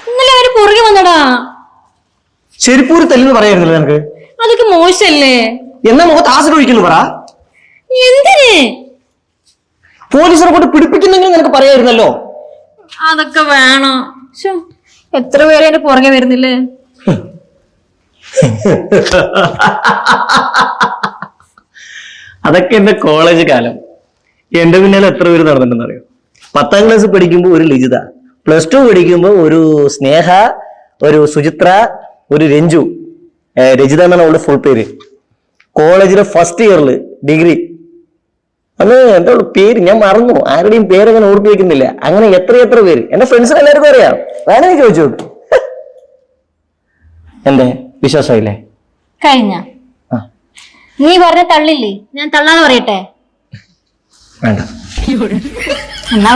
ഇന്നലെ അവര് പുറകെ വന്നടാ. ചെരുപ്പൂര് തല്ലെന്ന് പറയായിരുന്നല്ലോ നിനക്ക്. അതൊക്കെ മോശല്ലേ? എന്നാ മുഖത്ത് ആസിഡ് ഒഴിക്കുന്നു പറ. എന്തിന്? പോലീസിനെ കൊണ്ട് പിടിപ്പിക്കുന്നെങ്കിൽ നിനക്ക് പറയായിരുന്നല്ലോ. അതൊക്കെ വേണം. എത്ര പേര് എന്റെ പുറകെ വരുന്നില്ലേ? അതൊക്കെ എന്റെ കോളേജ് കാലം. എന്റെ പിന്നാലെ എത്ര പേര് നടന്നിട്ടുണ്ടെന്ന് അറിയോ? 10ാം ക്ലാസ് പഠിക്കുമ്പോ ഒരു ലിജിത, +2 പഠിക്കുമ്പോ ഒരു സ്നേഹ, ഒരു സുചിത്ര, ഒരു രഞ്ജു. രജിത എന്നാണ് അവളുടെ ഫുൾ പേര്. കോളേജിലെ ഫസ്റ്റ് ഇയറിൽ ഡിഗ്രി, അന്ന് എന്താ പേര് ഞാൻ മറന്നു, ആരുടെയും പേരങ്ങനെ ഓർത്ത് വെക്കുന്നില്ല. അങ്ങനെ എത്ര പേര് എന്റെ ഫ്രണ്ട്സിന് എല്ലാവർക്കും അറിയാം. വേണമെങ്കിൽ ചോദിച്ചു നോക്ക്. എന്റെ വിശ്വാസമായില്ലേ? കഴിഞ്ഞ നീ പറഞ്ഞ തള്ളില്ലേ, ഞാൻ തള്ളാന്ന് പറയട്ടെ? വേണ്ട. എന്നാ